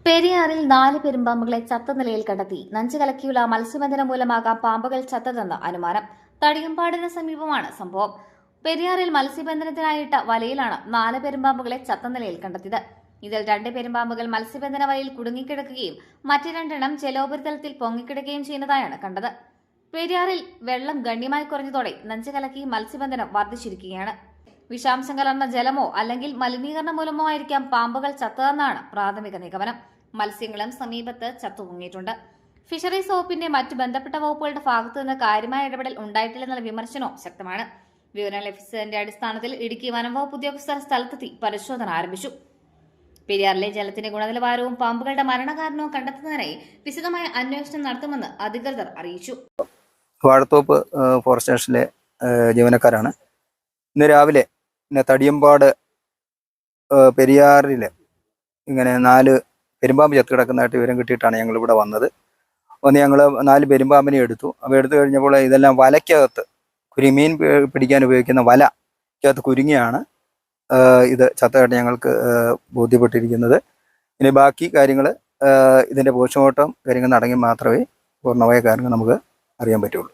പെരിയാറിൽ 4 പെരുമ്പാമ്പുകളെ ചത്ത നിലയിൽ കണ്ടെത്തി. നഞ്ച് കലക്കിയുള്ള മത്സ്യബന്ധനം മൂലമാകാം പാമ്പുകൾ ചത്തതെന്ന് അനുമാനം. തടിയമ്പാടിന് സമീപമാണ് സംഭവം. പെരിയാറിൽ മത്സ്യബന്ധനത്തിനായിട്ട വലയിലാണ് 4 പെരുമ്പാമ്പുകളെ ചത്ത നിലയിൽ കണ്ടെത്തിയത്. ഇതിൽ 2 പെരുമ്പാമ്പുകൾ മത്സ്യബന്ധന വലയിൽ കുടുങ്ങിക്കിടക്കുകയും മറ്റ് 2 എണ്ണം ജലോപരിതലത്തിൽ പൊങ്ങിക്കിടക്കുകയും ചെയ്യുന്നതായാണ് കണ്ടത്. പെരിയാറിൽ വെള്ളം ഗണ്യമായി കുറഞ്ഞതോടെ നഞ്ച് കലക്കി മത്സ്യബന്ധനം വർദ്ധിച്ചിരിക്കുകയാണ്. വിഷാംശം കലർന്ന ജലമോ അല്ലെങ്കിൽ മലിനീകരണം മൂലമോ ആയിരിക്കാം പാമ്പുകൾ ചത്തതെന്നാണ് പ്രാഥമിക നിഗമനം. മത്സ്യങ്ങളും സമീപത്ത് ചത്തുപൊങ്ങിയിട്ടുണ്ട്. ഫിഷറീസ് വകുപ്പിന്റെ മറ്റ് ബന്ധപ്പെട്ട വകുപ്പുകളുടെ ഭാഗത്തു നിന്ന് കാര്യമായ ഇടപെടൽ ഉണ്ടായിട്ടില്ലെന്നുള്ള വിമർശനവും ശക്തമാണ്. വിവരം ലഭിച്ചതിന്റെ അടിസ്ഥാനത്തിൽ ഇടുക്കി വനം വകുപ്പ് ഉദ്യോഗസ്ഥർ സ്ഥലത്തെത്തി പരിശോധന ആരംഭിച്ചു. പെരിയാറിലെ ജലത്തിന്റെ ഗുണനിലവാരവും പാമ്പുകളുടെ മരണകാരണവും കണ്ടെത്തുന്നതിനായി വിശദമായ അന്വേഷണം നടത്തുമെന്ന് അധികൃതർ അറിയിച്ചു. വാഴത്തോപ്പ് ഫോറസ്റ്റ് സ്റ്റേഷനിലെ ജീവനക്കാരാണ്. ഇന്ന് രാവിലെ തടിയമ്പാട് പെരിയാറിൽ ഇങ്ങനെ 4 പെരുമ്പാമ്പ് ചത്ത് കിടക്കുന്നതായിട്ട് വിവരം കിട്ടിയിട്ടാണ് ഞങ്ങളിവിടെ വന്നത്. ഞങ്ങൾ 4 പെരുമ്പാമ്പിനെ എടുത്തു. അപ്പോൾ എടുത്തു കഴിഞ്ഞപ്പോൾ ഇതെല്ലാം വലയ്ക്കകത്ത് മീൻ പിടിക്കാൻ ഉപയോഗിക്കുന്ന വലയ്ക്കകത്ത് കുരുങ്ങിയാണ് ഇത് ചത്തതായിട്ട് ഞങ്ങൾക്ക് ബോധ്യപ്പെട്ടിരിക്കുന്നത്. ഇനി ബാക്കി കാര്യങ്ങൾ ഇതിൻ്റെ പോസ്റ്റ്മോർട്ടം കാര്യങ്ങൾ നടങ്ങി മാത്രമേ പൂർണ്ണമായ കാര്യങ്ങൾ നമുക്ക് അറിയാൻ പറ്റുള്ളൂ.